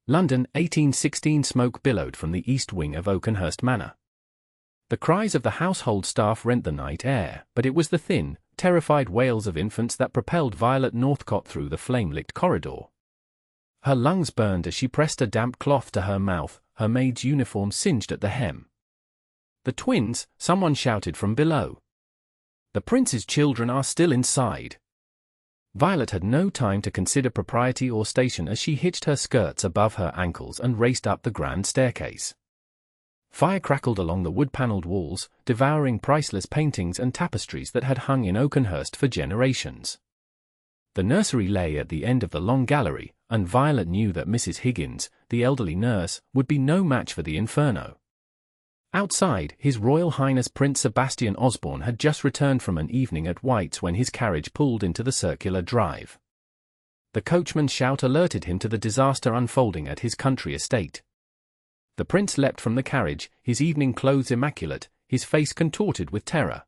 London, 1816. Smoke billowed from the east wing of Oakenhurst Manor. The cries of the household staff rent the night air, but it was the thin, terrified wails of infants that propelled Violet Northcott through the flame-licked corridor. Her lungs burned as she pressed a damp cloth to her mouth, her maid's uniform singed at the hem. "The twins," someone shouted from below. "The prince's children are still inside." Violet had no time to consider propriety or station as she hitched her skirts above her ankles and raced up the grand staircase. Fire crackled along the wood-panelled walls, devouring priceless paintings and tapestries that had hung in Oakenhurst for generations. The nursery lay at the end of the long gallery, and Violet knew that Mrs. Higgins, the elderly nurse, would be no match for the inferno. Outside, His Royal Highness Prince Sebastian Osborne had just returned from an evening at White's when his carriage pulled into the circular drive. The coachman's shout alerted him to the disaster unfolding at his country estate. The prince leapt from the carriage, his evening clothes immaculate, his face contorted with terror.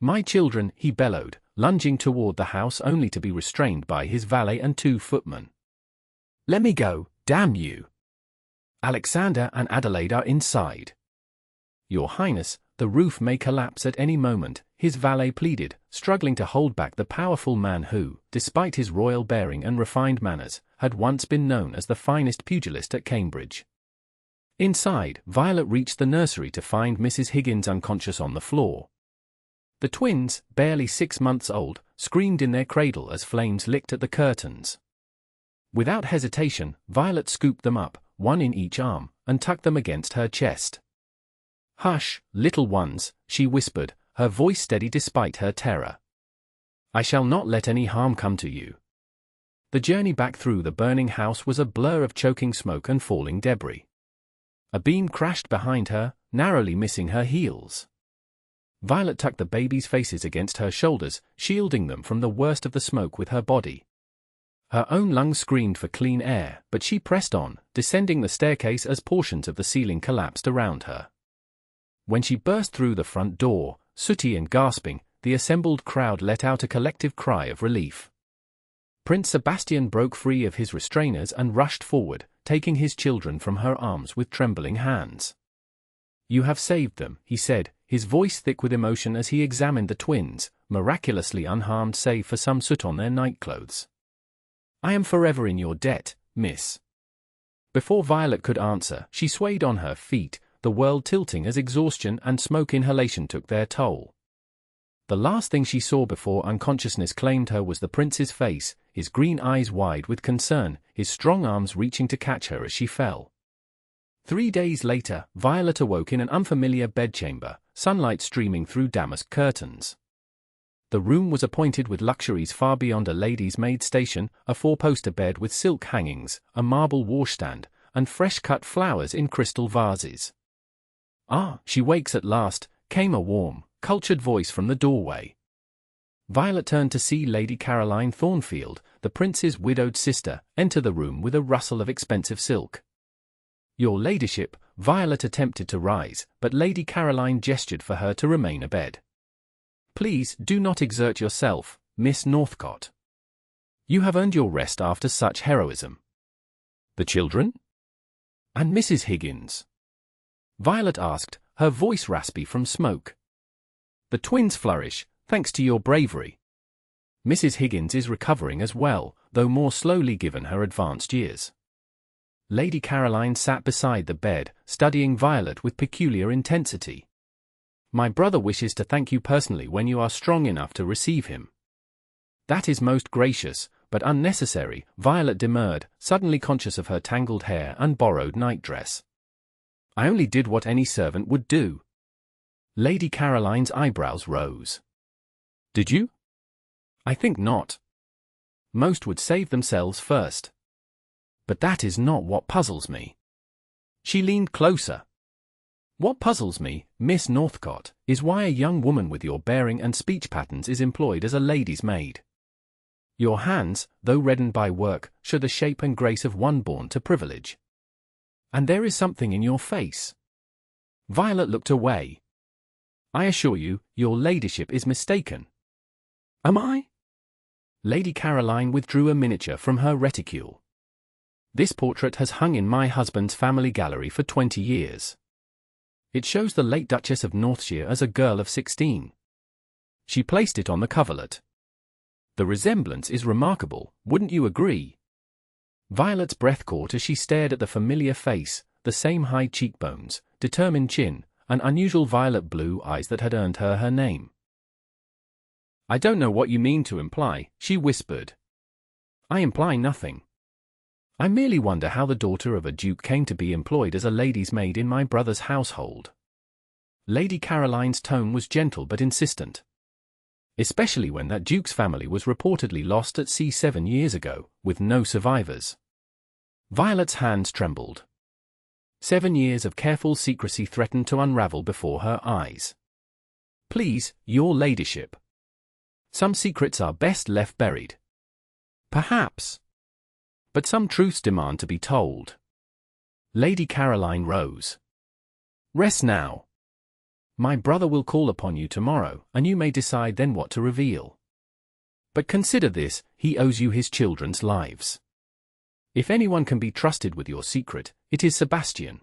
"My children," he bellowed, lunging toward the house only to be restrained by his valet and 2 footmen. "Let me go, damn you! Alexander and Adelaide are inside." "Your Highness, the roof may collapse at any moment," his valet pleaded, struggling to hold back the powerful man who, despite his royal bearing and refined manners, had once been known as the finest pugilist at Cambridge. Inside, Violet reached the nursery to find Mrs. Higgins unconscious on the floor. The twins, barely 6 months old, screamed in their cradle as flames licked at the curtains. Without hesitation, Violet scooped them up, one in each arm, and tucked them against her chest. "Hush, little ones," she whispered, her voice steady despite her terror. "I shall not let any harm come to you." The journey back through the burning house was a blur of choking smoke and falling debris. A beam crashed behind her, narrowly missing her heels. Violet tucked the babies' faces against her shoulders, shielding them from the worst of the smoke with her body. Her own lungs screamed for clean air, but she pressed on, descending the staircase as portions of the ceiling collapsed around her. When she burst through the front door, sooty and gasping, the assembled crowd let out a collective cry of relief. Prince Sebastian broke free of his restrainers and rushed forward, taking his children from her arms with trembling hands. "You have saved them," he said, his voice thick with emotion as he examined the twins, miraculously unharmed save for some soot on their nightclothes. "I am forever in your debt, miss." Before Violet could answer, she swayed on her feet, the world tilting as exhaustion and smoke inhalation took their toll. The last thing she saw before unconsciousness claimed her was the prince's face, his green eyes wide with concern, his strong arms reaching to catch her as she fell. 3 days later, Violet awoke in an unfamiliar bedchamber, sunlight streaming through damask curtains. The room was appointed with luxuries far beyond a lady's maid station, a 4-poster bed with silk hangings, a marble washstand, and fresh-cut flowers in crystal vases. "Ah, she wakes at last," came a warm, cultured voice from the doorway. Violet turned to see Lady Caroline Thornfield, the prince's widowed sister, enter the room with a rustle of expensive silk. "Your ladyship," Violet attempted to rise, but Lady Caroline gestured for her to remain abed. "Please do not exert yourself, Miss Northcott. You have earned your rest after such heroism." "The children? And Mrs. Higgins?" Violet asked, her voice raspy from smoke. "The twins flourish, thanks to your bravery. Mrs. Higgins is recovering as well, though more slowly given her advanced years." Lady Caroline sat beside the bed, studying Violet with peculiar intensity. "My brother wishes to thank you personally when you are strong enough to receive him." "That is most gracious, but unnecessary," Violet demurred, suddenly conscious of her tangled hair and borrowed nightdress. "I only did what any servant would do." Lady Caroline's eyebrows rose. "Did you?" "I think not. Most would save themselves first. But that is not what puzzles me." She leaned closer. "What puzzles me, Miss Northcott, is why a young woman with your bearing and speech patterns is employed as a lady's maid. Your hands, though reddened by work, show the shape and grace of one born to privilege. And there is something in your face." Violet looked away. "I assure you, your ladyship is mistaken." "Am I?" Lady Caroline withdrew a miniature from her reticule. This portrait has hung in my husband's family gallery for 20 years. It shows the late Duchess of Northshire as a girl of 16. She placed it on the coverlet. The resemblance is remarkable, wouldn't you agree? Violet's breath caught as she stared at the familiar face, the same high cheekbones, determined chin, and unusual violet blue eyes that had earned her her name. "I don't know what you mean to imply," she whispered. "I imply nothing. I merely wonder how the daughter of a duke came to be employed as a lady's maid in my brother's household." Lady Caroline's tone was gentle but insistent. "Especially when that duke's family was reportedly lost at sea 7 years ago, with no survivors." Violet's hands trembled. 7 years of careful secrecy threatened to unravel before her eyes. "Please, your ladyship. Some secrets are best left buried." "Perhaps. But some truths demand to be told." Lady Caroline rose. "Rest now. My brother will call upon you tomorrow, and you may decide then what to reveal. But consider this, he owes you his children's lives. If anyone can be trusted with your secret, it is Sebastian."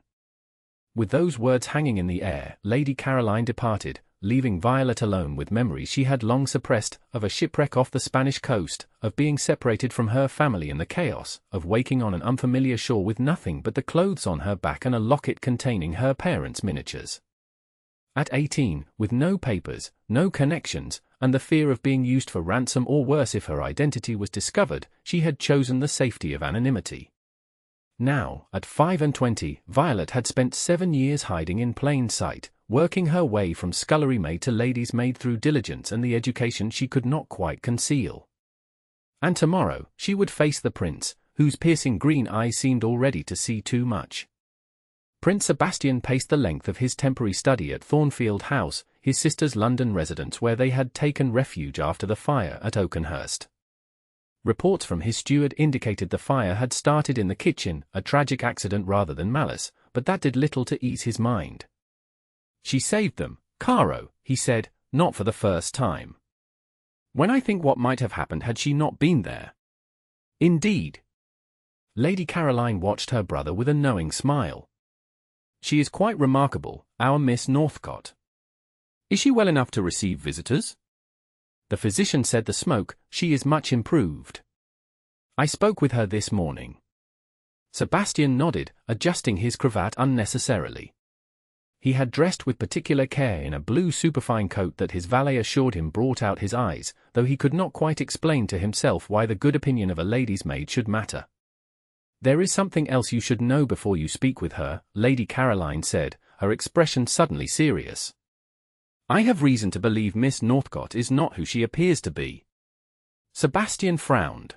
With those words hanging in the air, Lady Caroline departed, leaving Violet alone with memories she had long suppressed, of a shipwreck off the Spanish coast, of being separated from her family in the chaos, of waking on an unfamiliar shore with nothing but the clothes on her back and a locket containing her parents' miniatures. At 18, with no papers, no connections, and the fear of being used for ransom or worse if her identity was discovered, she had chosen the safety of anonymity. Now, at 25, Violet had spent 7 years hiding in plain sight, working her way from scullery maid to lady's maid through diligence and the education she could not quite conceal. And tomorrow, she would face the prince, whose piercing green eyes seemed already to see too much. Prince Sebastian paced the length of his temporary study at Thornfield House, his sister's London residence where they had taken refuge after the fire at Oakenhurst. Reports from his steward indicated the fire had started in the kitchen, a tragic accident rather than malice, but that did little to ease his mind. "She saved them, Caro," he said, "not for the first time. When I think what might have happened had she not been there." "Indeed." Lady Caroline watched her brother with a knowing smile. "She is quite remarkable, our Miss Northcott. Is she well enough to receive visitors?" The physician said the smoke, "She is much improved. I spoke with her this morning." Sebastian nodded, adjusting his cravat unnecessarily. He had dressed with particular care in a blue superfine coat that his valet assured him brought out his eyes, though he could not quite explain to himself why the good opinion of a lady's maid should matter. "There is something else you should know before you speak with her," Lady Caroline said, her expression suddenly serious. "I have reason to believe Miss Northcott is not who she appears to be." Sebastian frowned.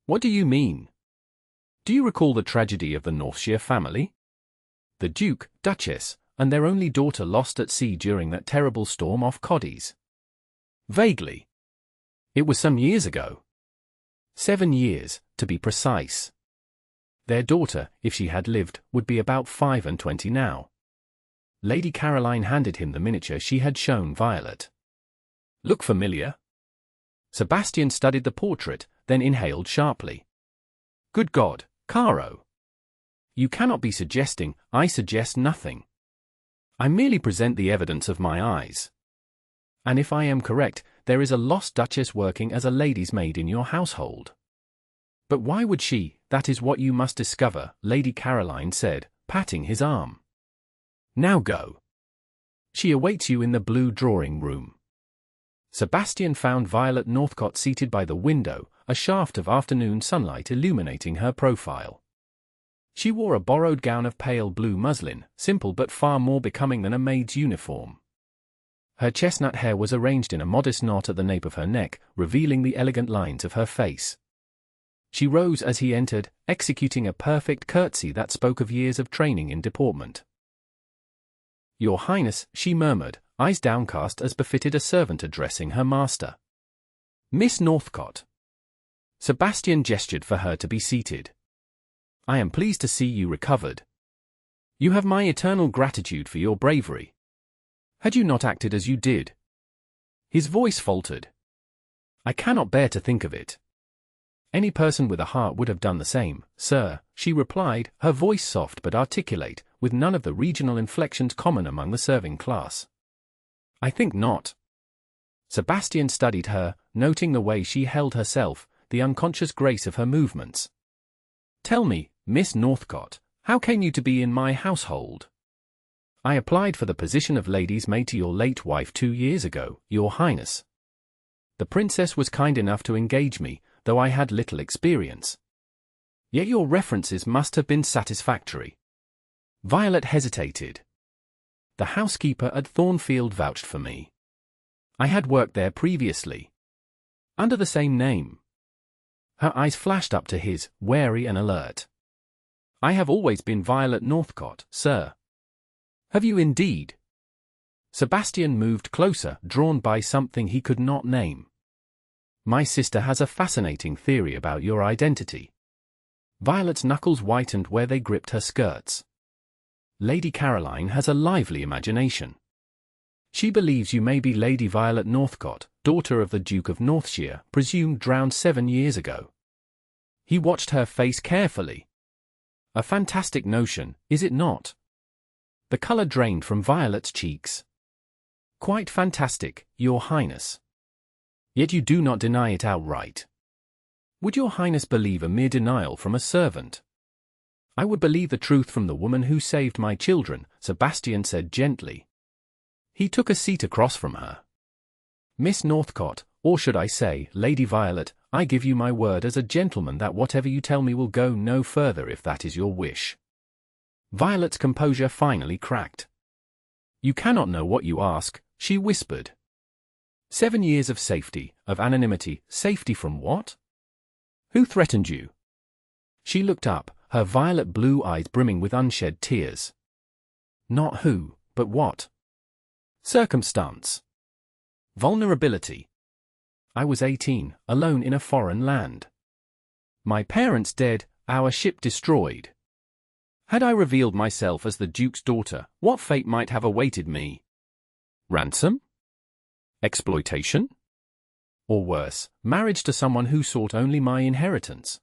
"What do you mean? Do you recall the tragedy of the Northshire family? The Duke, Duchess, and their only daughter lost at sea during that terrible storm off Cadiz?" "Vaguely. It was some years ago. 7 years, to be precise. Their daughter, if she had lived, would be about 25 now." Lady Caroline handed him the miniature she had shown Violet. "Look familiar?" Sebastian studied the portrait, then inhaled sharply. "Good God, Caro! You cannot be suggesting, I suggest nothing. I merely present the evidence of my eyes. And if I am correct, there is a lost duchess working as a lady's maid in your household." "But why would she? That is what you must discover," Lady Caroline said, patting his arm. "Now go. She awaits you in the blue drawing room." Sebastian found Violet Northcott seated by the window, a shaft of afternoon sunlight illuminating her profile. She wore a borrowed gown of pale blue muslin, simple but far more becoming than a maid's uniform. Her chestnut hair was arranged in a modest knot at the nape of her neck, revealing the elegant lines of her face. She rose as he entered, executing a perfect curtsy that spoke of years of training in deportment. "Your Highness," she murmured, eyes downcast as befitted a servant addressing her master. "Miss Northcott." Sebastian gestured for her to be seated. "I am pleased to see you recovered. You have my eternal gratitude for your bravery. Had you not acted as you did—" His voice faltered. "I cannot bear to think of it. Any person with a heart would have done the same, sir, she replied, her voice soft but articulate, with none of the regional inflections common among the serving class. I think not. Sebastian studied her, noting the way she held herself, the unconscious grace of her movements. Tell me, Miss Northcott, how came you to be in my household? I applied for the position of lady's maid to your late wife 2 years ago, Your Highness. The princess was kind enough to engage me, though I had little experience. Yet your references must have been satisfactory. Violet hesitated. The housekeeper at Thornfield vouched for me. I had worked there previously. Under the same name. Her eyes flashed up to his, wary and alert. I have always been Violet Northcott, sir. Have you indeed? Sebastian moved closer, drawn by something he could not name. My sister has a fascinating theory about your identity. Violet's knuckles whitened where they gripped her skirts. Lady Caroline has a lively imagination. She believes you may be Lady Violet Northcott, daughter of the Duke of Northshire, presumed drowned 7 years ago. He watched her face carefully. A fantastic notion, is it not? The colour drained from Violet's cheeks. Quite fantastic, Your Highness. Yet you do not deny it outright. Would Your Highness believe a mere denial from a servant? I would believe the truth from the woman who saved my children, Sebastian said gently. He took a seat across from her. Miss Northcott, or should I say, Lady Violet, I give you my word as a gentleman that whatever you tell me will go no further if that is your wish. Violet's composure finally cracked. You cannot know what you ask, she whispered. 7 years of safety, of anonymity, safety from what? Who threatened you? She looked up, her violet blue eyes brimming with unshed tears. Not who, but what? Circumstance. Vulnerability. I was 18, alone in a foreign land. My parents dead, our ship destroyed. Had I revealed myself as the Duke's daughter, what fate might have awaited me? Ransom? Exploitation? Or worse, marriage to someone who sought only my inheritance?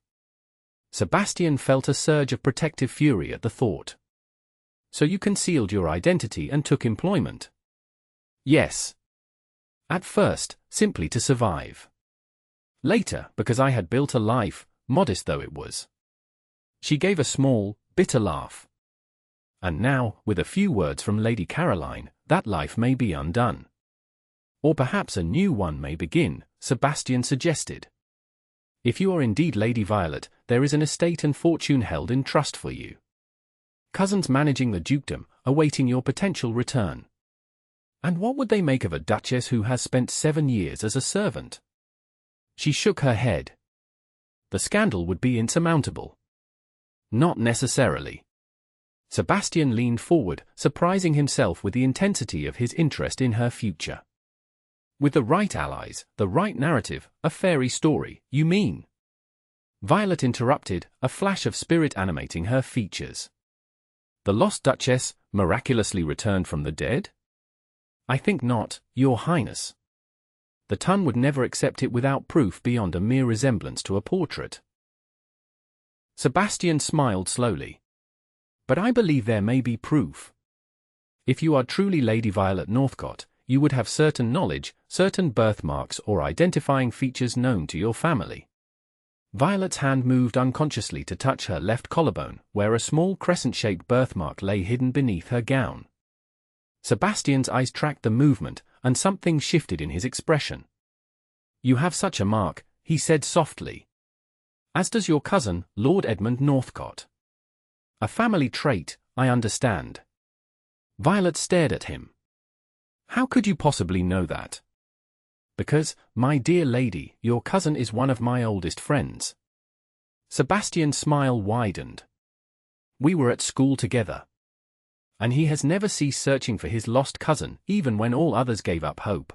Sebastian felt a surge of protective fury at the thought. So you concealed your identity and took employment? Yes. At first, simply to survive. Later, because I had built a life, modest though it was. She gave a small, bitter laugh. And now, with a few words from Lady Caroline, that life may be undone. Or perhaps a new one may begin, Sebastian suggested. If you are indeed Lady Violet, there is an estate and fortune held in trust for you. Cousins managing the dukedom, awaiting your potential return. And what would they make of a duchess who has spent 7 years as a servant? She shook her head. The scandal would be insurmountable. Not necessarily. Sebastian leaned forward, surprising himself with the intensity of his interest in her future. With the right allies, the right narrative, a fairy story, you mean? Violet interrupted, a flash of spirit animating her features. The lost duchess, miraculously returned from the dead? I think not, Your Highness. The Tun would never accept it without proof beyond a mere resemblance to a portrait. Sebastian smiled slowly. But I believe there may be proof. If you are truly Lady Violet Northcott, you would have certain knowledge, certain birthmarks or identifying features known to your family. Violet's hand moved unconsciously to touch her left collarbone, where a small crescent-shaped birthmark lay hidden beneath her gown. Sebastian's eyes tracked the movement, and something shifted in his expression. You have such a mark, he said softly. As does your cousin, Lord Edmund Northcott. A family trait, I understand. Violet stared at him. How could you possibly know that? Because, my dear lady, your cousin is one of my oldest friends. Sebastian's smile widened. We were at school together. And he has never ceased searching for his lost cousin, even when all others gave up hope.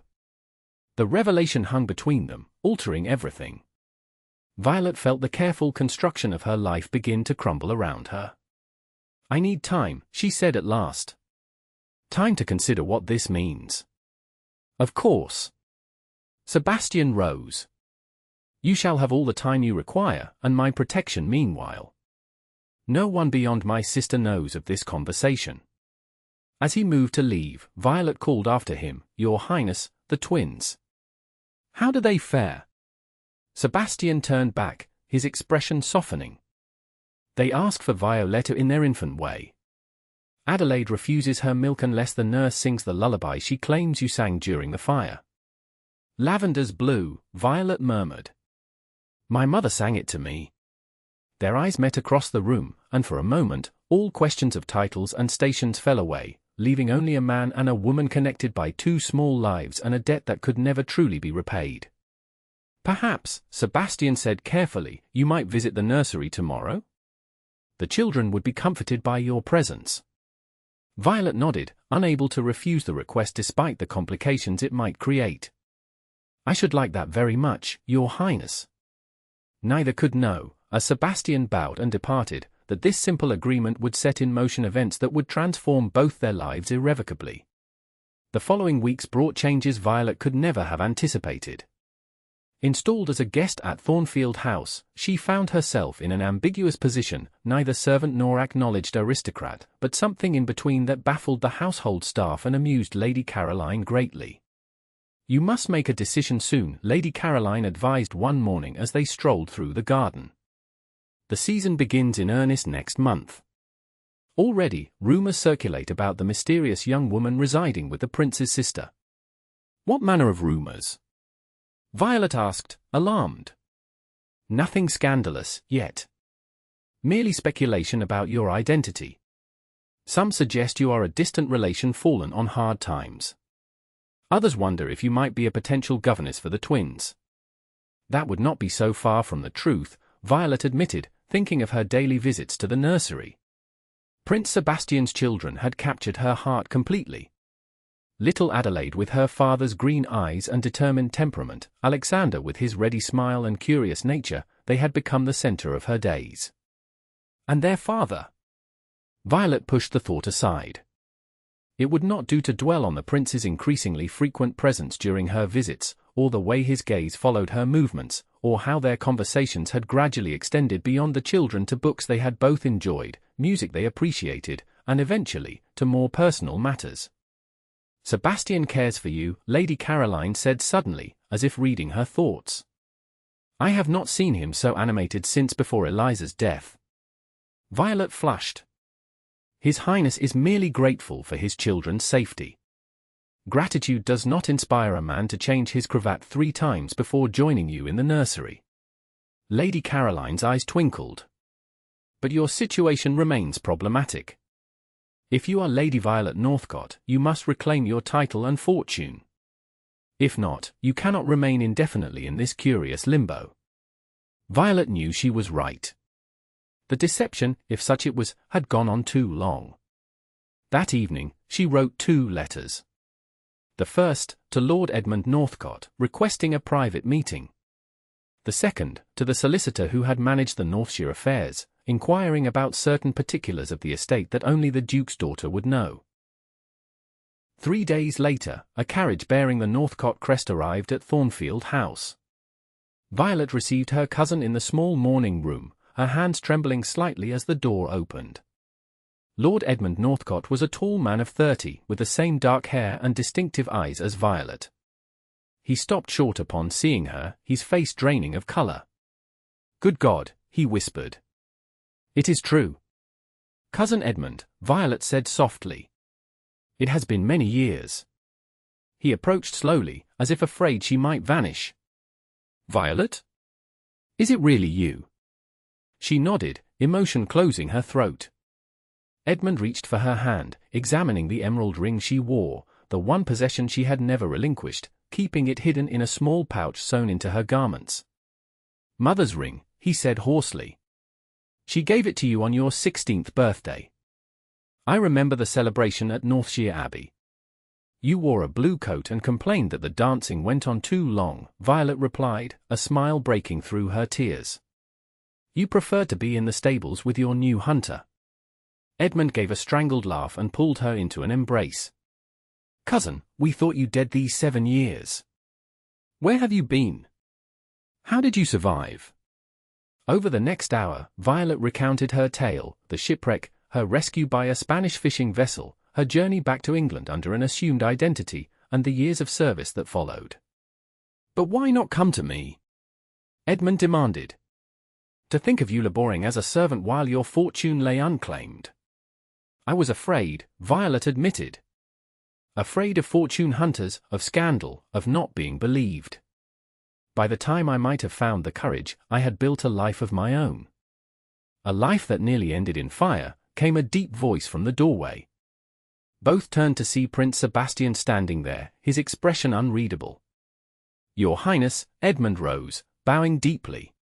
The revelation hung between them, altering everything. Violet felt the careful construction of her life begin to crumble around her. I need time, she said at last. Time to consider what this means. Of course. Sebastian rose. You shall have all the time you require, and my protection meanwhile. No one beyond my sister knows of this conversation." As he moved to leave, Violet called after him, "Your Highness, the twins. How do they fare?" Sebastian turned back, his expression softening. "They ask for Violetta in their infant way. Adelaide refuses her milk unless the nurse sings the lullaby she claims you sang during the fire." "Lavender's blue," Violet murmured. "My mother sang it to me." Their eyes met across the room, and for a moment, all questions of titles and stations fell away, leaving only a man and a woman connected by two small lives and a debt that could never truly be repaid. "Perhaps," Sebastian said carefully, "you might visit the nursery tomorrow? The children would be comforted by your presence." Violet nodded, unable to refuse the request despite the complications it might create. "I should like that very much, Your Highness." Neither could know, as Sebastian bowed and departed, that this simple agreement would set in motion events that would transform both their lives irrevocably. The following weeks brought changes Violet could never have anticipated. Installed as a guest at Thornfield House, she found herself in an ambiguous position, neither servant nor acknowledged aristocrat, but something in between that baffled the household staff and amused Lady Caroline greatly. "You must make a decision soon," Lady Caroline advised one morning as they strolled through the garden. "The season begins in earnest next month. Already, rumors circulate about the mysterious young woman residing with the prince's sister." "What manner of rumors?" Violet asked, alarmed. "Nothing scandalous, yet. Merely speculation about your identity. Some suggest you are a distant relation fallen on hard times. Others wonder if you might be a potential governess for the twins." "That would not be so far from the truth," Violet admitted, thinking of her daily visits to the nursery. Prince Sebastian's children had captured her heart completely. Little Adelaide with her father's green eyes and determined temperament, Alexander with his ready smile and curious nature, they had become the center of her days. And their father? Violet pushed the thought aside. It would not do to dwell on the prince's increasingly frequent presence during her visits, or the way his gaze followed her movements, or how their conversations had gradually extended beyond the children to books they had both enjoyed, music they appreciated, and eventually, to more personal matters. "Sebastian cares for you," Lady Caroline said suddenly, as if reading her thoughts. "I have not seen him so animated since before Eliza's death." Violet flushed. "His Highness is merely grateful for his children's safety. Gratitude does not inspire a man to change his cravat 3 times before joining you in the nursery." Lady Caroline's eyes twinkled. "But your situation remains problematic. If you are Lady Violet Northcott, you must reclaim your title and fortune. If not, you cannot remain indefinitely in this curious limbo." Violet knew she was right. The deception, if such it was, had gone on too long. That evening, she wrote 2 letters. The first, to Lord Edmund Northcott, requesting a private meeting. The second, to the solicitor who had managed the Northshire affairs, inquiring about certain particulars of the estate that only the Duke's daughter would know. 3 days later, a carriage bearing the Northcott crest arrived at Thornfield House. Violet received her cousin in the small morning room, her hands trembling slightly as the door opened. Lord Edmund Northcott was a tall man of 30, with the same dark hair and distinctive eyes as Violet. He stopped short upon seeing her, his face draining of color. "Good God," he whispered. "It is true." "Cousin Edmund," Violet said softly. "It has been many years." He approached slowly, as if afraid she might vanish. "Violet? Is it really you?" She nodded, emotion closing her throat. Edmund reached for her hand, examining the emerald ring she wore, the one possession she had never relinquished, keeping it hidden in a small pouch sewn into her garments. "Mother's ring," he said hoarsely. "She gave it to you on your 16th birthday. I remember the celebration at Northshire Abbey. You wore a blue coat and complained that the dancing went on too long," Violet replied, a smile breaking through her tears. "You preferred to be in the stables with your new hunter." Edmund gave a strangled laugh and pulled her into an embrace. "Cousin, we thought you dead these 7 years. Where have you been?" How did you survive? Over the next hour, Violet recounted her tale, the shipwreck, her rescue by a Spanish fishing vessel, her journey back to England under an assumed identity, and the years of service that followed. But why not come to me? Edmund demanded. To think of you laboring as a servant while your fortune lay unclaimed. I was afraid, Violet admitted. Afraid of fortune hunters, of scandal, of not being believed. By the time I might have found the courage, I had built a life of my own. A life that nearly ended in fire, came a deep voice from the doorway. Both turned to see Prince Sebastian standing there, his expression unreadable. Your Highness, Edmund rose, bowing deeply.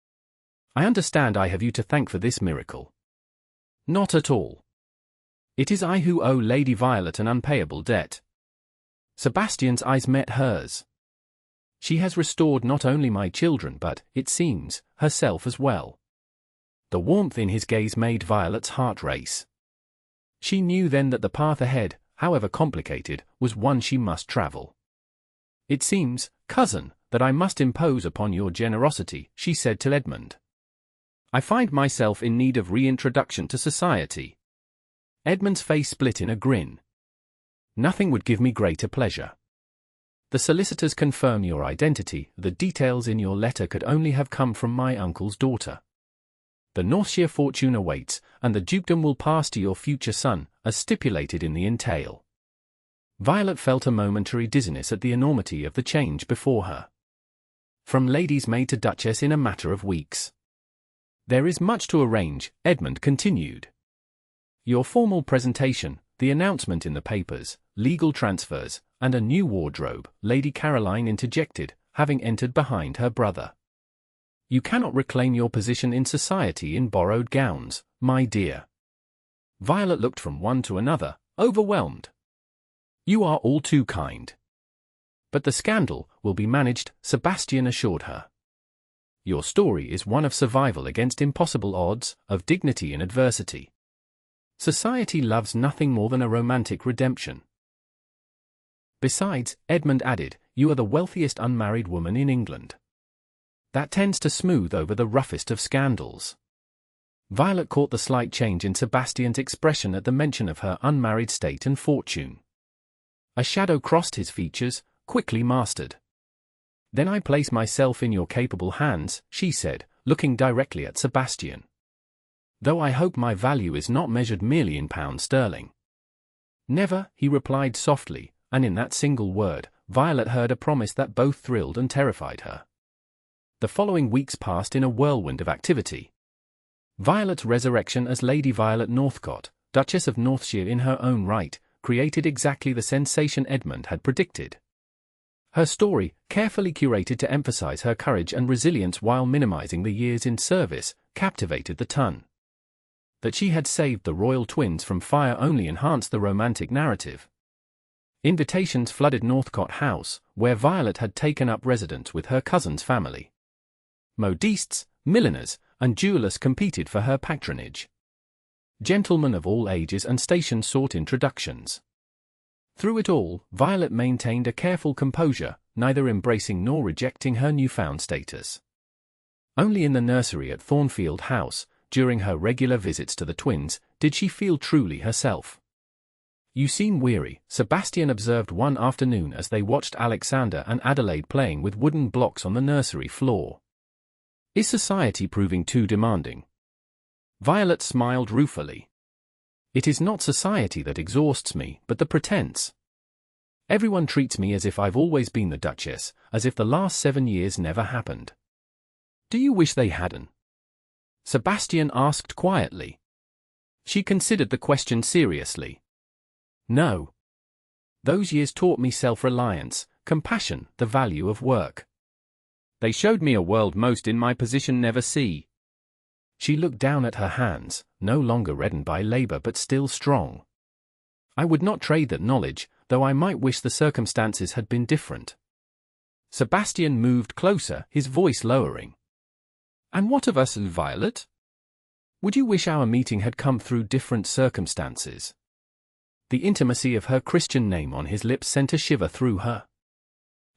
I understand I have you to thank for this miracle. Not at all. It is I who owe Lady Violet an unpayable debt. Sebastian's eyes met hers. She has restored not only my children but, it seems, herself as well. The warmth in his gaze made Violet's heart race. She knew then that the path ahead, however complicated, was one she must travel. It seems, cousin, that I must impose upon your generosity, she said to Edmund. I find myself in need of reintroduction to society. Edmund's face split in a grin. Nothing would give me greater pleasure. The solicitors confirm your identity, the details in your letter could only have come from my uncle's daughter. The Northshire fortune awaits, and the dukedom will pass to your future son, as stipulated in the entail. Violet felt a momentary dizziness at the enormity of the change before her. From lady's maid to duchess in a matter of weeks. There is much to arrange, Edmund continued. Your formal presentation, the announcement in the papers, legal transfers, and a new wardrobe, Lady Caroline interjected, having entered behind her brother. You cannot reclaim your position in society in borrowed gowns, my dear. Violet looked from one to another, overwhelmed. You are all too kind. But the scandal will be managed, Sebastian assured her. Your story is one of survival against impossible odds, of dignity in adversity. Society loves nothing more than a romantic redemption. Besides, Edmund added, you are the wealthiest unmarried woman in England. That tends to smooth over the roughest of scandals. Violet caught the slight change in Sebastian's expression at the mention of her unmarried state and fortune. A shadow crossed his features, quickly mastered. Then I place myself in your capable hands, she said, looking directly at Sebastian. Though I hope my value is not measured merely in pounds sterling. Never, he replied softly, and in that single word, Violet heard a promise that both thrilled and terrified her. The following weeks passed in a whirlwind of activity. Violet's resurrection as Lady Violet Northcott, Duchess of Northshire in her own right, created exactly the sensation Edmund had predicted. Her story, carefully curated to emphasize her courage and resilience while minimizing the years in service, captivated the ton. That she had saved the royal twins from fire only enhanced the romantic narrative. Invitations flooded Northcott House, where Violet had taken up residence with her cousin's family. Modistes, milliners, and jewelers competed for her patronage. Gentlemen of all ages and stations sought introductions. Through it all, Violet maintained a careful composure, neither embracing nor rejecting her newfound status. Only in the nursery at Thornfield House, during her regular visits to the twins, did she feel truly herself. You seem weary, Sebastian observed one afternoon as they watched Alexander and Adelaide playing with wooden blocks on the nursery floor. Is society proving too demanding? Violet smiled ruefully. It is not society that exhausts me, but the pretense. Everyone treats me as if I've always been the Duchess, as if the last 7 years never happened. Do you wish they hadn't? Sebastian asked quietly. She considered the question seriously. No. Those years taught me self-reliance, compassion, the value of work. They showed me a world most in my position never see. She looked down at her hands, no longer reddened by labor but still strong. I would not trade that knowledge, though I might wish the circumstances had been different. Sebastian moved closer, his voice lowering. And what of us, Violet? Would you wish our meeting had come through different circumstances? The intimacy of her Christian name on his lips sent a shiver through her.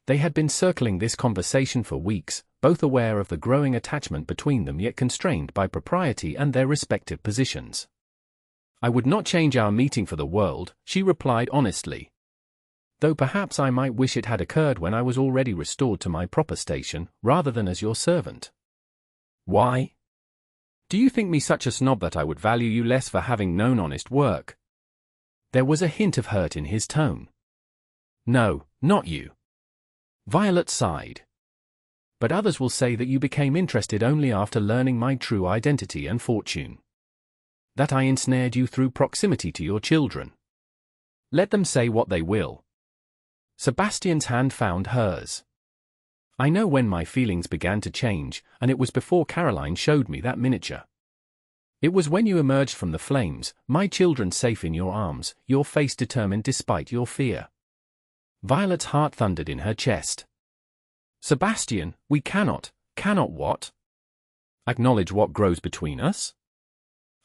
They had been circling this conversation for weeks, both aware of the growing attachment between them yet constrained by propriety and their respective positions. "I would not change our meeting for the world," she replied honestly. "Though perhaps I might wish it had occurred when I was already restored to my proper station, rather than as your servant." "Why? Do you think me such a snob that I would value you less for having known honest work?" There was a hint of hurt in his tone. "No, not you." Violet sighed. "But others will say that you became interested only after learning my true identity and fortune. That I ensnared you through proximity to your children. Let them say what they will." Sebastian's hand found hers. "I know when my feelings began to change, and it was before Caroline showed me that miniature. It was when you emerged from the flames, my children safe in your arms, your face determined despite your fear." Violet's heart thundered in her chest. "Sebastian, we cannot what? Acknowledge what grows between us?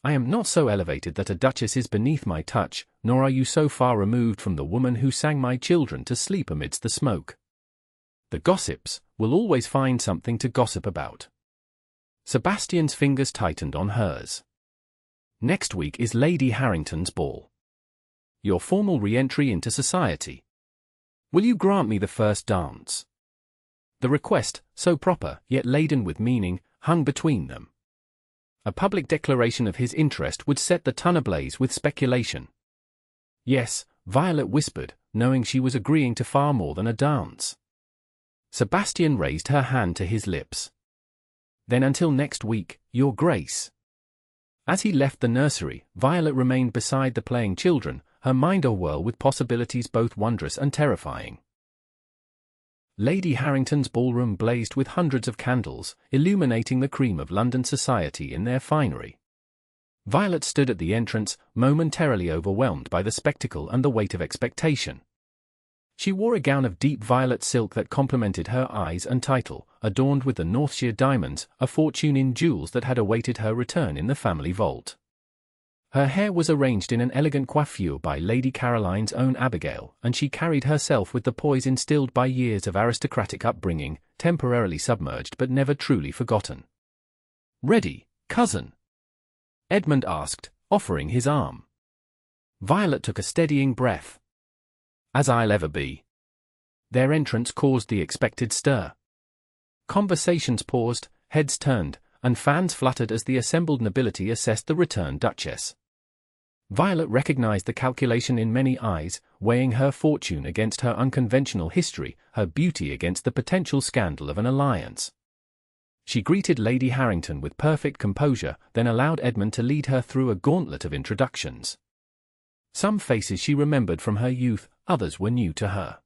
I am not so elevated that a duchess is beneath my touch, nor are you so far removed from the woman who sang my children to sleep amidst the smoke. The gossips will always find something to gossip about." Sebastian's fingers tightened on hers. "Next week is Lady Harrington's ball. Your formal re-entry into society. Will you grant me the first dance?" The request, so proper, yet laden with meaning, hung between them. A public declaration of his interest would set the ton ablaze with speculation. "Yes," Violet whispered, knowing she was agreeing to far more than a dance. Sebastian raised her hand to his lips. "Then until next week, Your Grace." As he left the nursery, Violet remained beside the playing children, her mind awhirl with possibilities both wondrous and terrifying. Lady Harrington's ballroom blazed with hundreds of candles, illuminating the cream of London society in their finery. Violet stood at the entrance, momentarily overwhelmed by the spectacle and the weight of expectation. She wore a gown of deep violet silk that complemented her eyes and title, adorned with the Northshire diamonds, a fortune in jewels that had awaited her return in the family vault. Her hair was arranged in an elegant coiffure by Lady Caroline's own Abigail, and she carried herself with the poise instilled by years of aristocratic upbringing, temporarily submerged but never truly forgotten. "Ready, cousin?" Edmund asked, offering his arm. Violet took a steadying breath. "As I'll ever be." Their entrance caused the expected stir. Conversations paused, heads turned, and fans fluttered as the assembled nobility assessed the returned Duchess. Violet recognized the calculation in many eyes, weighing her fortune against her unconventional history, her beauty against the potential scandal of an alliance. She greeted Lady Harrington with perfect composure, then allowed Edmund to lead her through a gauntlet of introductions. Some faces she remembered from her youth, others were new to her.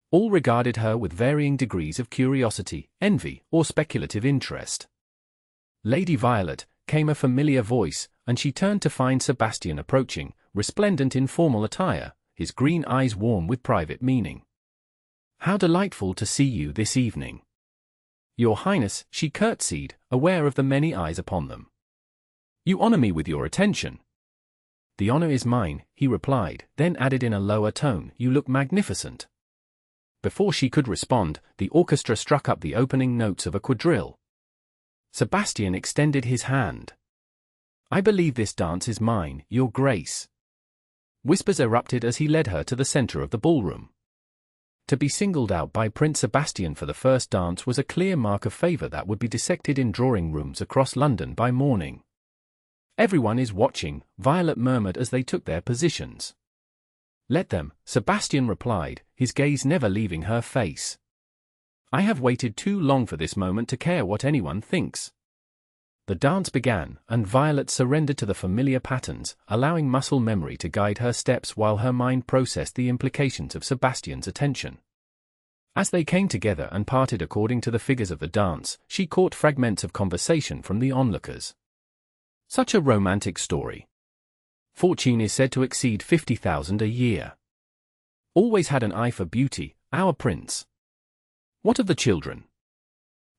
All regarded her with varying degrees of curiosity, envy, or speculative interest. "Lady Violet," came a familiar voice, and she turned to find Sebastian approaching, resplendent in formal attire, his green eyes warm with private meaning. "How delightful to see you this evening." "Your Highness," she curtsied, aware of the many eyes upon them. "You honor me with your attention." "The honor is mine," he replied, then added in a lower tone, "You look magnificent." Before she could respond, the orchestra struck up the opening notes of a quadrille. Sebastian extended his hand. "I believe this dance is mine, Your Grace." Whispers erupted as he led her to the center of the ballroom. To be singled out by Prince Sebastian for the first dance was a clear mark of favor that would be dissected in drawing rooms across London by morning. "Everyone is watching," Violet murmured as they took their positions. "Let them," Sebastian replied, his gaze never leaving her face. "I have waited too long for this moment to care what anyone thinks." The dance began, and Violet surrendered to the familiar patterns, allowing muscle memory to guide her steps while her mind processed the implications of Sebastian's attention. As they came together and parted according to the figures of the dance, she caught fragments of conversation from the onlookers. "Such a romantic story. Fortune is said to exceed 50,000 a year. Always had an eye for beauty, our prince. What of the children?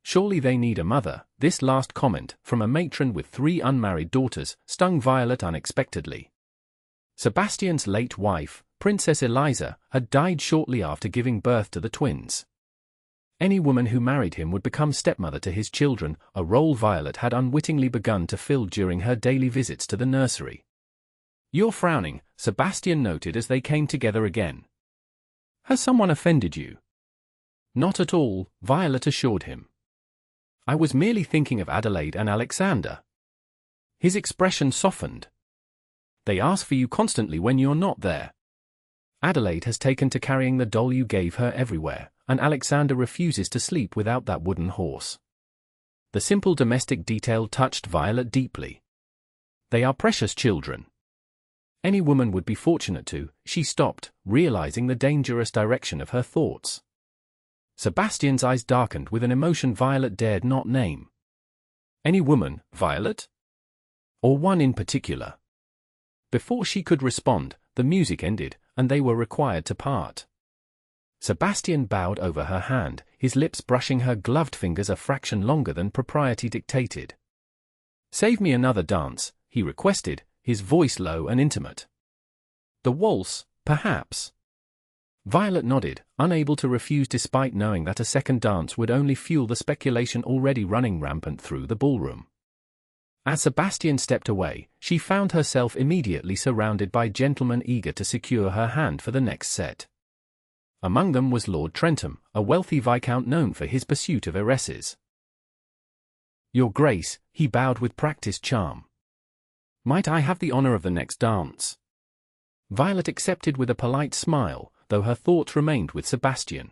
Surely they need a mother." This last comment, from a matron with 3 unmarried daughters, stung Violet unexpectedly. Sebastian's late wife, Princess Eliza, had died shortly after giving birth to the twins. Any woman who married him would become stepmother to his children, a role Violet had unwittingly begun to fill during her daily visits to the nursery. "You're frowning," Sebastian noted as they came together again. "Has someone offended you?" "Not at all," Violet assured him. "I was merely thinking of Adelaide and Alexander." His expression softened. "They ask for you constantly when you're not there. Adelaide has taken to carrying the doll you gave her everywhere, and Alexander refuses to sleep without that wooden horse." The simple domestic detail touched Violet deeply. "They are precious children. Any woman would be fortunate to." She stopped, realizing the dangerous direction of her thoughts. Sebastian's eyes darkened with an emotion Violet dared not name. "Any woman, Violet? Or one in particular?" Before she could respond, the music ended, and they were required to part. Sebastian bowed over her hand, his lips brushing her gloved fingers a fraction longer than propriety dictated. "Save me another dance," he requested, his voice low and intimate. "The waltz, perhaps?" Violet nodded, unable to refuse despite knowing that a second dance would only fuel the speculation already running rampant through the ballroom. As Sebastian stepped away, she found herself immediately surrounded by gentlemen eager to secure her hand for the next set. Among them was Lord Trentham, a wealthy viscount known for his pursuit of heiresses. "Your Grace," he bowed with practiced charm. "Might I have the honor of the next dance?" Violet accepted with a polite smile, though her thoughts remained with Sebastian.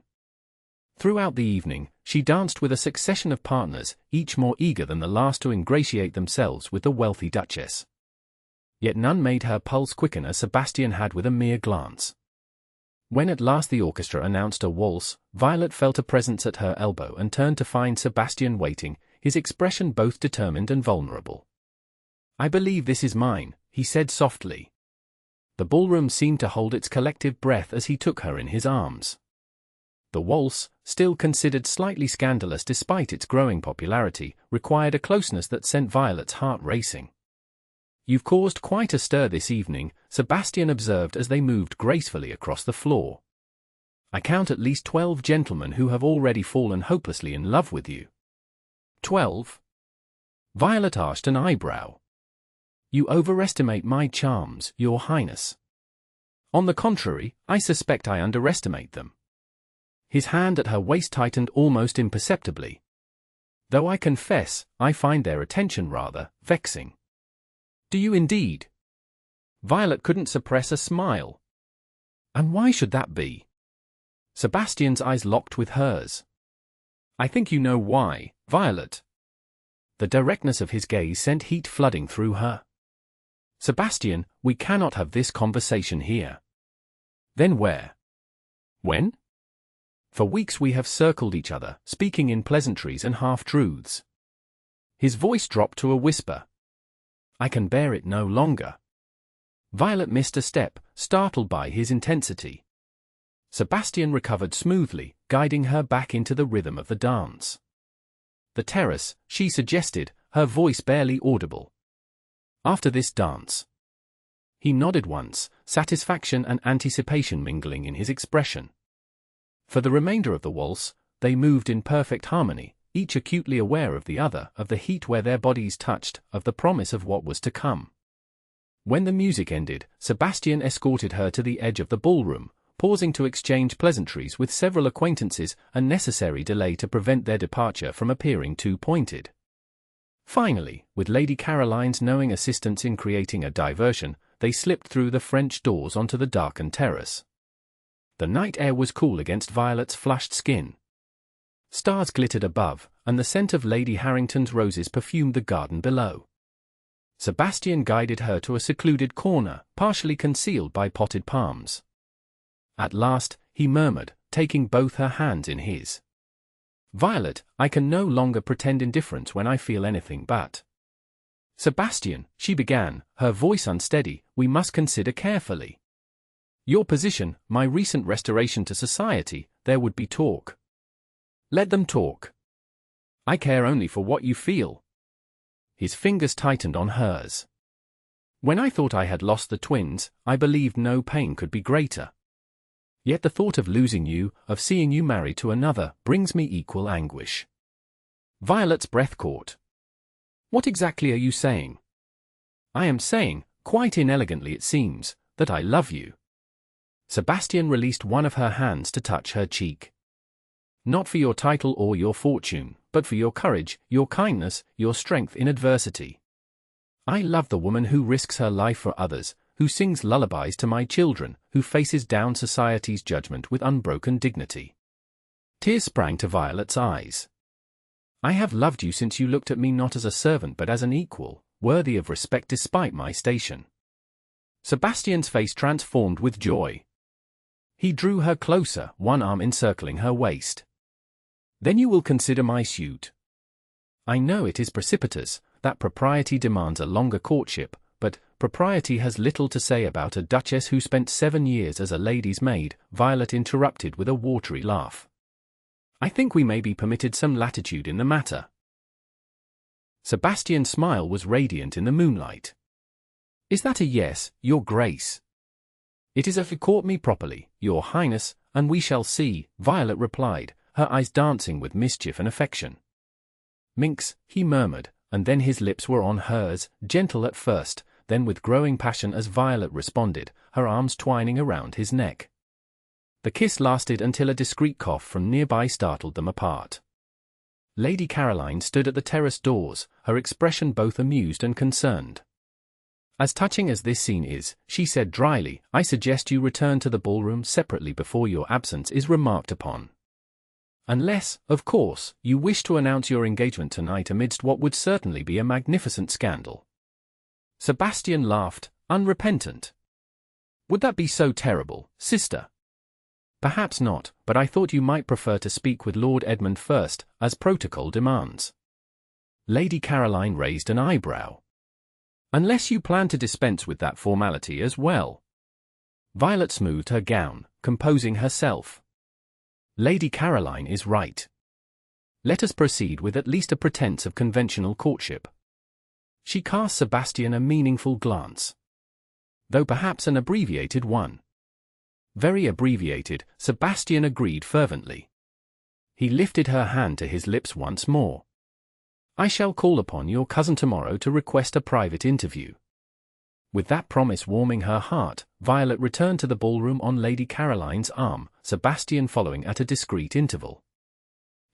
Throughout the evening, she danced with a succession of partners, each more eager than the last to ingratiate themselves with the wealthy Duchess. Yet none made her pulse quicken as Sebastian had with a mere glance. When at last the orchestra announced a waltz, Violet felt a presence at her elbow and turned to find Sebastian waiting, his expression both determined and vulnerable. "I believe this is mine," he said softly. The ballroom seemed to hold its collective breath as he took her in his arms. The waltz, still considered slightly scandalous despite its growing popularity, required a closeness that sent Violet's heart racing. "You've caused quite a stir this evening," Sebastian observed as they moved gracefully across the floor. "I count at least 12 gentlemen who have already fallen hopelessly in love with you." 12? Violet arched an eyebrow. "You overestimate my charms, Your Highness." "On the contrary, I suspect I underestimate them." His hand at her waist tightened almost imperceptibly. "Though I confess, I find their attention rather vexing." "Do you indeed?" Violet couldn't suppress a smile. "And why should that be?" Sebastian's eyes locked with hers. "I think you know why, Violet." The directness of his gaze sent heat flooding through her. "Sebastian, we cannot have this conversation here." "Then where? When?" "For weeks we have circled each other, speaking in pleasantries and half-truths." His voice dropped to a whisper. "I can bear it no longer." Violet missed a step, startled by his intensity. Sebastian recovered smoothly, guiding her back into the rhythm of the dance. "The terrace," she suggested, her voice barely audible. "After this dance." He nodded once, satisfaction and anticipation mingling in his expression. For the remainder of the waltz, they moved in perfect harmony, each acutely aware of the other, of the heat where their bodies touched, of the promise of what was to come. When the music ended, Sebastian escorted her to the edge of the ballroom, pausing to exchange pleasantries with several acquaintances, a necessary delay to prevent their departure from appearing too pointed. Finally, with Lady Caroline's knowing assistance in creating a diversion, they slipped through the French doors onto the darkened terrace. The night air was cool against Violet's flushed skin. Stars glittered above, and the scent of Lady Harrington's roses perfumed the garden below. Sebastian guided her to a secluded corner, partially concealed by potted palms. At last, he murmured, taking both her hands in his. "Violet, I can no longer pretend indifference when I feel anything but." "Sebastian," she began, her voice unsteady, "we must consider carefully. Your position, my recent restoration to society, there would be talk." "Let them talk. I care only for what you feel." His fingers tightened on hers. "When I thought I had lost the twins, I believed no pain could be greater. Yet the thought of losing you, of seeing you married to another, brings me equal anguish. Violet's breath caught. What exactly are you saying? I am saying, quite inelegantly it seems, that I love you. Sebastian released one of her hands to touch her cheek. Not for your title or your fortune, but for your courage, your kindness, your strength in adversity. I love the woman who risks her life for others, who sings lullabies to my children, who faces down society's judgment with unbroken dignity. Tears sprang to Violet's eyes. I have loved you since you looked at me not as a servant but as an equal, worthy of respect despite my station. Sebastian's face transformed with joy. He drew her closer, one arm encircling her waist. Then you will consider my suit. I know it is precipitous, that propriety demands a longer courtship, but propriety has little to say about a duchess who spent 7 years as a lady's maid, Violet interrupted with a watery laugh. I think we may be permitted some latitude in the matter. Sebastian's smile was radiant in the moonlight. Is that a yes, your grace? It is if you court me properly, your highness, and we shall see, Violet replied, her eyes dancing with mischief and affection. Minx, he murmured, and then his lips were on hers, gentle at first, then with growing passion as Violet responded, her arms twining around his neck. The kiss lasted until a discreet cough from nearby startled them apart. Lady Caroline stood at the terrace doors, her expression both amused and concerned. As touching as this scene is, she said dryly, I suggest you return to the ballroom separately before your absence is remarked upon. Unless, of course, you wish to announce your engagement tonight amidst what would certainly be a magnificent scandal. Sebastian laughed, unrepentant. Would that be so terrible, sister? Perhaps not, but I thought you might prefer to speak with Lord Edmund first, as protocol demands. Lady Caroline raised an eyebrow. Unless you plan to dispense with that formality as well. Violet smoothed her gown, composing herself. Lady Caroline is right. Let us proceed with at least a pretense of conventional courtship. She cast Sebastian a meaningful glance. Though perhaps an abbreviated one. Very abbreviated, Sebastian agreed fervently. He lifted her hand to his lips once more. I shall call upon your cousin tomorrow to request a private interview. With that promise warming her heart, Violet returned to the ballroom on Lady Caroline's arm, Sebastian following at a discreet interval.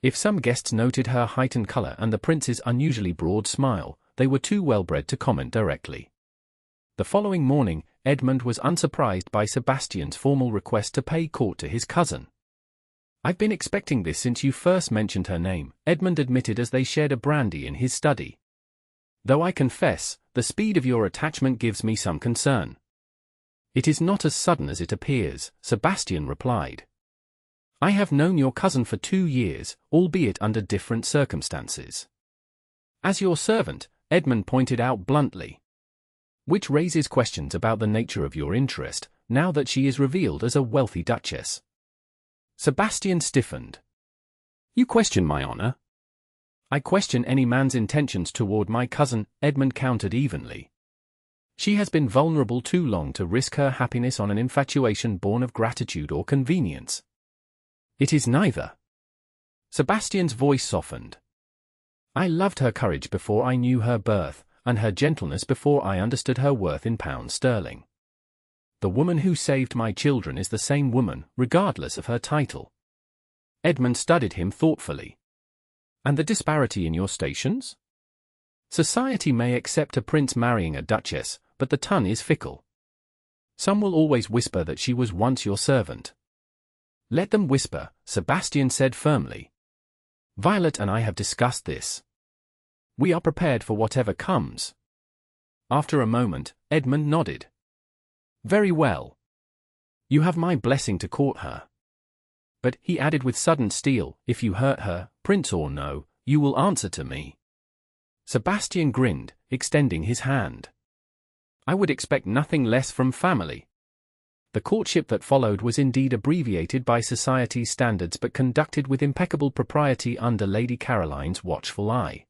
If some guests noted her heightened color and the prince's unusually broad smile, they were too well-bred to comment directly. The following morning, Edmund was unsurprised by Sebastian's formal request to pay court to his cousin. I've been expecting this since you first mentioned her name, Edmund admitted as they shared a brandy in his study. Though I confess, the speed of your attachment gives me some concern. It is not as sudden as it appears, Sebastian replied. I have known your cousin for 2 years, albeit under different circumstances. As your servant, Edmund pointed out bluntly. Which raises questions about the nature of your interest, now that she is revealed as a wealthy duchess. Sebastian stiffened. You question my honor? I question any man's intentions toward my cousin, Edmund countered evenly. She has been vulnerable too long to risk her happiness on an infatuation born of gratitude or convenience. It is neither. Sebastian's voice softened. I loved her courage before I knew her birth, and her gentleness before I understood her worth in pounds sterling. The woman who saved my children is the same woman, regardless of her title. Edmund studied him thoughtfully. And the disparity in your stations? Society may accept a prince marrying a duchess, but the tongue is fickle. Some will always whisper that she was once your servant. Let them whisper, Sebastian said firmly. Violet and I have discussed this. We are prepared for whatever comes. After a moment, Edmund nodded. Very well. You have my blessing to court her. But, he added with sudden steel, if you hurt her, prince or no, you will answer to me. Sebastian grinned, extending his hand. I would expect nothing less from family. The courtship that followed was indeed abbreviated by society's standards but conducted with impeccable propriety under Lady Caroline's watchful eye.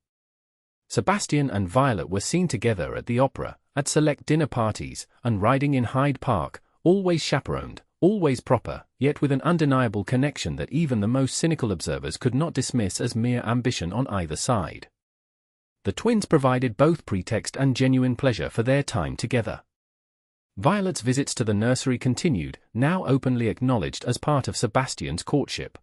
Sebastian and Violet were seen together at the opera, at select dinner parties, and riding in Hyde Park, always chaperoned, always proper, yet with an undeniable connection that even the most cynical observers could not dismiss as mere ambition on either side. The twins provided both pretext and genuine pleasure for their time together. Violet's visits to the nursery continued, now openly acknowledged as part of Sebastian's courtship.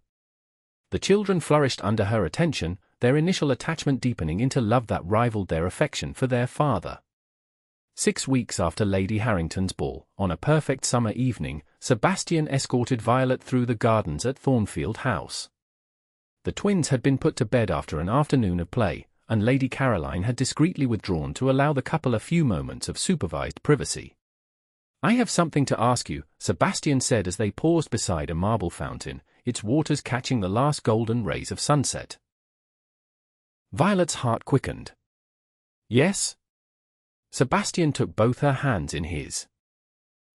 The children flourished under her attention, their initial attachment deepening into love that rivaled their affection for their father. 6 weeks after Lady Harrington's ball, on a perfect summer evening, Sebastian escorted Violet through the gardens at Thornfield House. The twins had been put to bed after an afternoon of play, and Lady Caroline had discreetly withdrawn to allow the couple a few moments of supervised privacy. "I have something to ask you," Sebastian said as they paused beside a marble fountain, its waters catching the last golden rays of sunset. Violet's heart quickened. "Yes?" Sebastian took both her hands in his.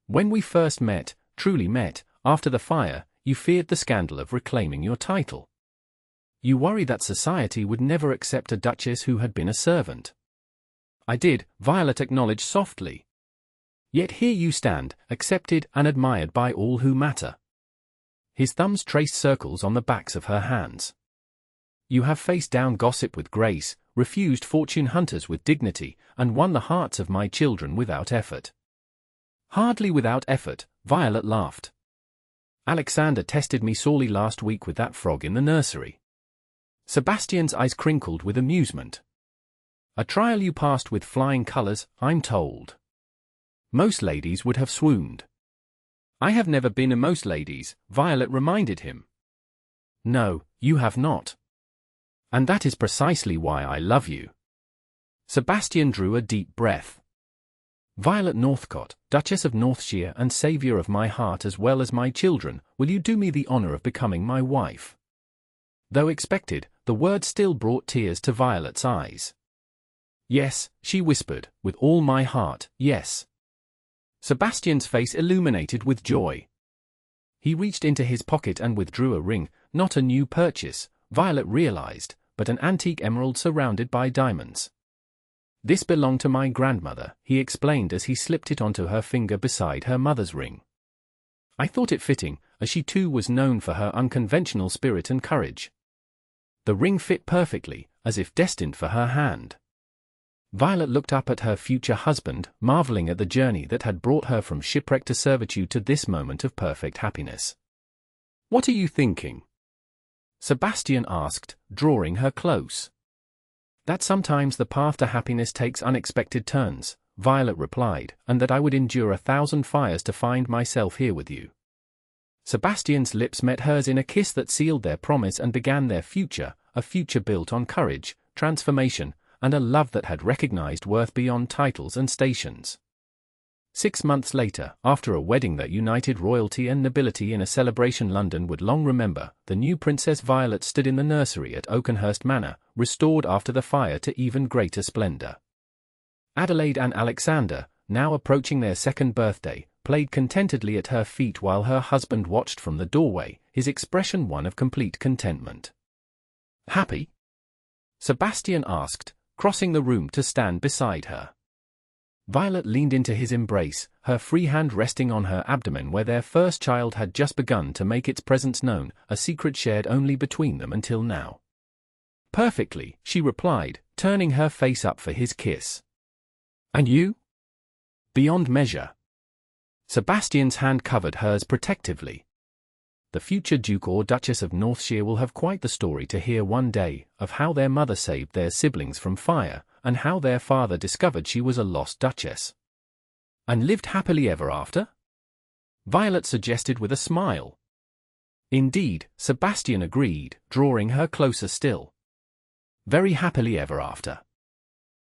"When we first met, truly met, after the fire, you feared the scandal of reclaiming your title. You worried that society would never accept a duchess who had been a servant." "I did," Violet acknowledged softly. "Yet here you stand, accepted and admired by all who matter." His thumbs traced circles on the backs of her hands. "You have faced down gossip with grace, refused fortune hunters with dignity, and won the hearts of my children without effort." "Hardly without effort," Violet laughed. "Alexander tested me sorely last week with that frog in the nursery." Sebastian's eyes crinkled with amusement. "A trial you passed with flying colors, I'm told. Most ladies would have swooned." "I have never been a most ladies," Violet reminded him. "No, you have not. And that is precisely why I love you." Sebastian drew a deep breath. "Violet Northcott, Duchess of Northshire and saviour of my heart as well as my children, will you do me the honour of becoming my wife?" Though expected, the word still brought tears to Violet's eyes. "Yes," she whispered, "with all my heart, yes." Sebastian's face illuminated with joy. He reached into his pocket and withdrew a ring, not a new purchase, Violet realized, but an antique emerald surrounded by diamonds. "This belonged to my grandmother," he explained as he slipped it onto her finger beside her mother's ring. "I thought it fitting, as she too was known for her unconventional spirit and courage." The ring fit perfectly, as if destined for her hand. Violet looked up at her future husband, marveling at the journey that had brought her from shipwreck to servitude to this moment of perfect happiness. "What are you thinking?" Sebastian asked, drawing her close. "That sometimes the path to happiness takes unexpected turns," Violet replied, "and that I would endure 1,000 fires to find myself here with you." Sebastian's lips met hers in a kiss that sealed their promise and began their future, a future built on courage, transformation, and a love that had recognized worth beyond titles and stations. 6 months later, after a wedding that united royalty and nobility in a celebration London would long remember, the new Princess Violet stood in the nursery at Oakenhurst Manor, restored after the fire to even greater splendor. Adelaide and Alexander, now approaching their 2nd birthday, played contentedly at her feet while her husband watched from the doorway, his expression one of complete contentment. "Happy?" Sebastian asked, crossing the room to stand beside her. Violet leaned into his embrace, her free hand resting on her abdomen where their first child had just begun to make its presence known, a secret shared only between them until now. "Perfectly," she replied, turning her face up for his kiss. "And you?" "Beyond measure." Sebastian's hand covered hers protectively. The future Duke or Duchess of Northshire will have quite the story to hear one day, of how their mother saved their siblings from fire, and how their father discovered she was a lost duchess. "And lived happily ever after?" Violet suggested with a smile. "Indeed," Sebastian agreed, drawing her closer still. "Very happily ever after."